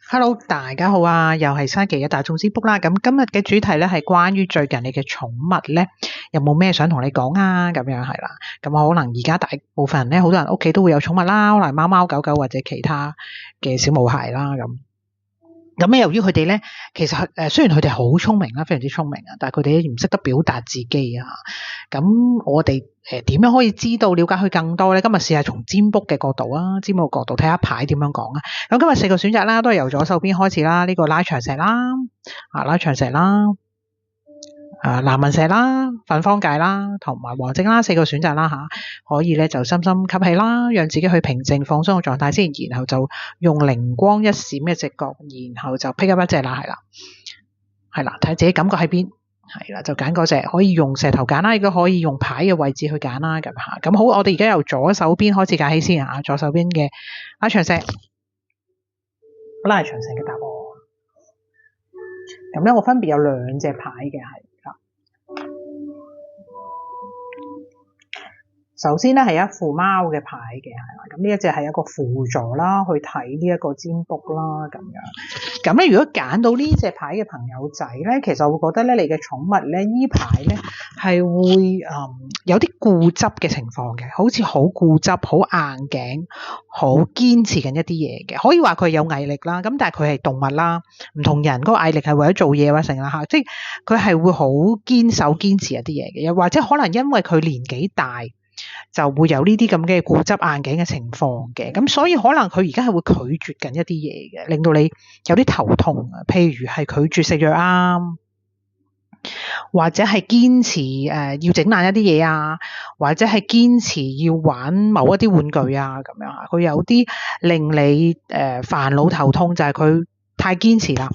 Hello，大家好啊！又係星期一大眾占卜啦。咁今日嘅主題咧係關於最近你嘅寵物咧，有冇咩想同你講啊？咁樣係啦。咁可能而家大部分人咧，好多人屋企都會有寵物啦，可能貓貓狗狗或者其他嘅小毛孩啦咁。咁由於佢哋咧，其實雖然佢哋好聰明啦，非常之聰明啊，但係佢哋唔識得表達自己啊。咁我哋點樣可以知道了解佢更多咧？今日試下從占卜嘅角度啊，占卜嘅角度睇下牌點樣講啊。咁今日4個選擇啦，都係由左手邊開始啦。呢個拉長石啦，拉長石啦，藍紋石啦，粉方界啦，同埋黃晶啦，4個選擇啦吓，可以咧就深深吸氣啦，讓自己去平靜放鬆嘅狀態先，然後就用靈光一閃嘅直覺，然後就 pick up 一隻啦，係啦，睇下自己感覺喺邊，係啦，就揀嗰隻，可以用石頭揀啦，亦都可以用牌嘅位置去揀啦，咁吓，咁好，我哋而家由左手邊開始解起先啊，左手邊嘅拉長石，拉長石嘅答案，咁咧我分別有2隻牌嘅，係。首先咧係一副貓嘅牌嘅，係啦，咁呢一隻係一個輔助啦，去睇呢一個占卜啦，咁樣。咁咧如果揀到呢隻牌嘅朋友仔咧，其實我會覺得咧你嘅寵物咧呢牌咧係會有啲固執嘅情況嘅，好似好固執、好硬頸、好堅持緊一啲嘢嘅，可以話佢有毅力啦。咁但係佢係動物啦，唔同人嗰個毅力係為咗做嘢或成啦嚇，即係佢係會好堅守堅持一啲嘢嘅，又或者可能因為佢年紀大。就會有呢啲咁嘅固執硬頸嘅情況嘅，咁所以可能佢而家係會拒絕緊一啲嘢嘅，令到你有啲頭痛啊。譬如係拒絕食藥啊，或者係堅持要整爛一啲嘢啊，或者係堅持要玩某一啲玩具啊咁樣啊。佢有啲令你煩惱頭痛，就係佢太堅持啦，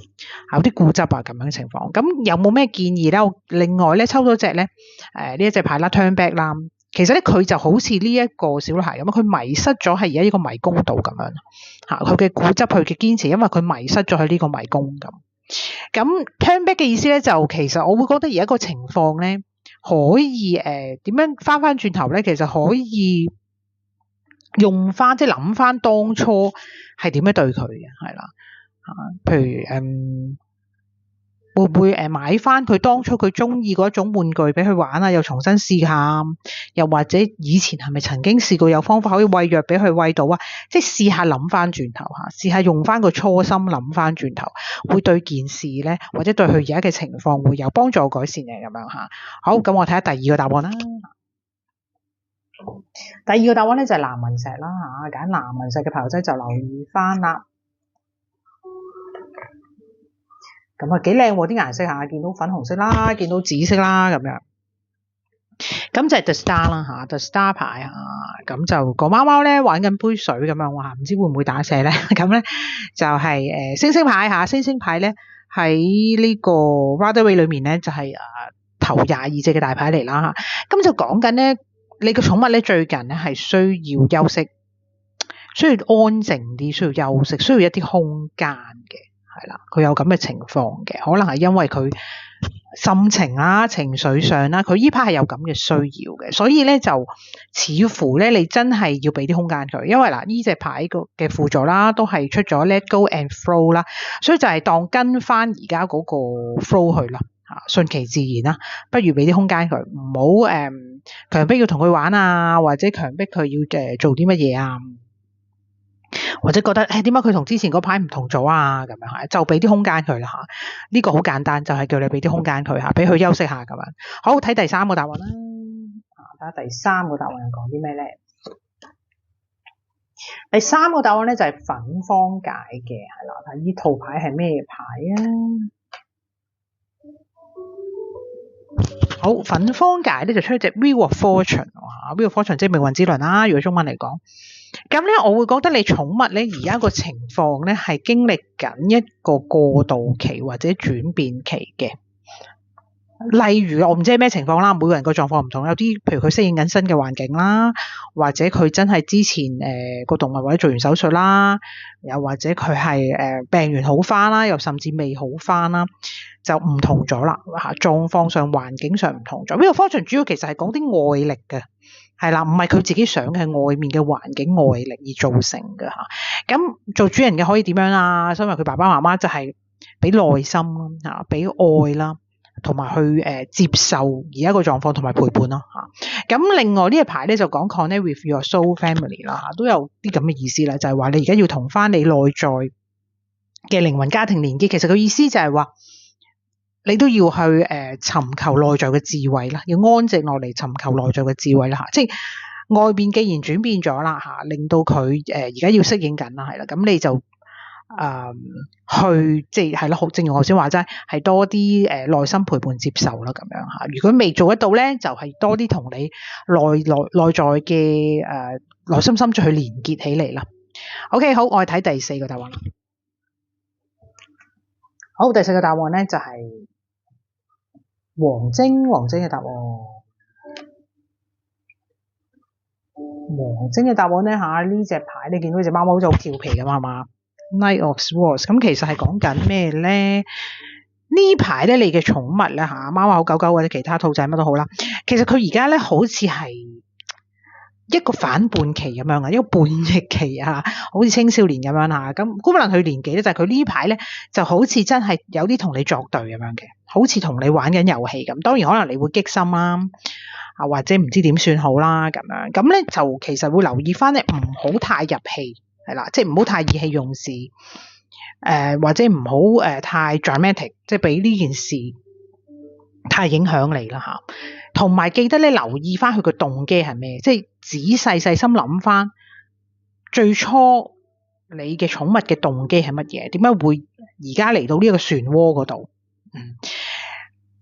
有啲固執啊咁樣嘅情況。咁有冇咩建議咧？我另外咧抽咗隻咧呢一隻牌啦 ，Turn Back 啦。其實咧佢就好似呢一個小女孩咁，佢迷失咗係而家呢個迷宮度咁樣吓，佢嘅固執，佢嘅堅持，因為佢迷失咗喺呢個迷宮咁。咁 turn back 嘅意思咧，就其實我會覺得而家個情況咧，可以點樣翻轉頭咧？其實可以用翻即係諗翻當初係點樣對佢嘅，係啦譬如會唔會買翻佢當初佢中意嗰種玩具俾佢玩啊？又重新試下，又或者以前係咪曾經試過有方法可以餵藥俾佢餵到啊？即係試下諗翻轉頭吓，試下用翻個初心諗翻轉頭，會對件事咧，或者對佢而家嘅情況會有幫助改善嘅咁樣吓。好，咁我睇下第二個答案啦。第二個答案咧就係藍紋石啦吓，揀藍紋石嘅朋友仔就留意翻啦。咁啊幾靚喎啲顏色嚇，見到粉紅色啦，見到紫色啦咁樣。咁就係 The Star 啦嚇，The Star 牌啊，咁就個貓貓咧玩緊杯水咁樣，哇唔知會唔會打瀉咧？咁咧就係星星牌嚇，星星牌咧喺呢個 Rider-Waite 裏面咧就係頭22隻嘅大牌嚟啦嚇。咁就講緊咧，你個寵物咧最近咧係需要休息，需要安靜啲，需要休息，需要一啲空間嘅。係啦，佢有咁嘅情況嘅，可能係因為佢心情啦、情緒上啦，佢依排係有咁嘅需要嘅，所以咧就似乎咧你真係要俾啲空間佢，因為嗱呢隻牌嘅輔助啦，都係出咗 Let Go and Flow 啦，所以就係當跟翻而家嗰個 flow 去啦，順其自然啦，不如俾啲空間佢，唔好強迫要同佢玩啊，或者強迫佢要做啲乜嘢啊。或者覺得點解佢同之前嗰排唔同咗啊？咁樣就俾啲空間佢啦嚇。呢個好簡單，就係叫你俾啲空間佢嚇，俾佢休息下咁樣。好，睇第3個答案啦。睇下第3個答案又講啲咩咧？第3個答案咧就係粉方解嘅，係啦。睇呢套牌係咩牌啊？好，粉方解咧就出一隻 Wheel of Fortune，Wheel of Fortune 即係命運之輪啦。如果中文嚟講。咁咧，我會覺得你寵物咧而家個情況咧係經歷緊一個過渡期或者轉變期嘅。例如我唔知係咩情況啦，每個人個狀況唔同，有啲譬如佢適應緊新嘅環境啦，或者佢真係之前個動物或者做完手術啦，又或者佢係病完好翻啦，又甚至未好翻啦，就唔同咗啦嚇，狀況上環境上唔同咗。呢個方程主要其實係講啲外力嘅。係啦，唔係佢自己想嘅，係外面嘅環境外力而造成嘅嚇。咁做主人嘅可以點樣啊？因為佢爸爸媽媽就係俾耐心啦嚇，俾愛啦，同埋去接受而家個狀況同埋陪伴咯嚇。咁另外呢一排咧就講 connect with your soul family 啦嚇，都有啲咁嘅意思啦，就係話你而家要同翻你內在嘅靈魂家庭連結。其實個意思就係話你都要去尋求內在嘅智慧啦，要安靜落嚟尋求內在嘅智慧啦嚇。即係外邊既然轉變咗啦嚇，令到佢而家要適應緊啦，係啦，咁你就去即係咯，正如我頭先話齋，係多啲內心陪伴接受啦咁樣嚇。如果未做得到咧，就係多啲同你內在嘅內心深處去連結起嚟啦。OK， 好，我哋睇第四個答案啦。好，第四個答案咧就係黃晶嘅答案。黃晶嘅答案咧嚇，呢隻牌你見到隻貓貓好似好調皮咁係嘛？ Knight of Swords， 咁其實係講緊咩咧？呢排咧你嘅寵物咧嚇，貓貓狗狗或者其他兔仔乜都好啦，其實佢而家咧好似係一個反叛期咁樣啊，一個叛逆期啊，好似青少年咁樣嚇。咁估唔能佢年紀咧，就係佢呢排咧就好似真係有啲同你作對咁樣嘅，好似同你玩緊遊戲咁。當然可能你會激心啦，或者唔知點算好啦咁樣。咁咧就其實會留意翻咧，唔好太入戲係啦，即係唔好太意氣用事，或者唔好太 dramatic， 即係俾呢件事太影響你啦嚇。同埋記得咧留意翻佢個動機係咩，即係仔細心諗翻最初你嘅寵物嘅動機係乜嘢，點解會而家嚟到呢個漩渦嗰度。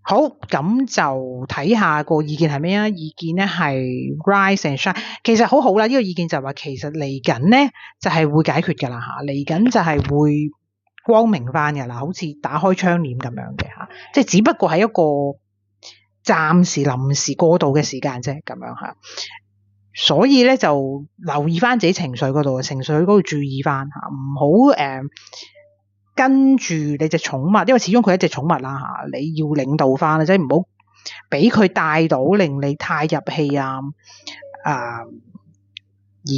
好，咁就睇下個意見係咩啊？意見咧係 rise and shine， 其實好好啦。呢個意見就係話其實嚟緊咧就係會解決㗎啦嚇，嚟緊就係會光明翻㗎啦，好似打開窗簾咁樣嘅嚇，即係只不過係一個暫時臨時過渡嘅時間啫，咁樣嚇。所以咧就留意翻自己情緒嗰度，情緒嗰度注意翻嚇，唔好跟住你隻寵物，因為始終佢係一隻寵物啦嚇，你要領導翻，即係唔好俾佢帶到令你太入戲啊，而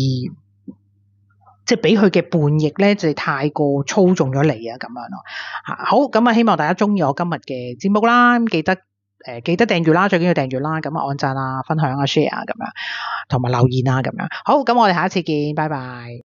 即係俾佢嘅叛逆咧就係太過操縱咗你啊咁樣咯嚇。好，咁啊希望大家中意我今日嘅節目啦，記得訂閱啦，最緊要訂閱啦，咁啊按讚啊、分享啊、share 啊咁樣，同埋留言啊咁樣。好，咁我哋下一次見，拜拜。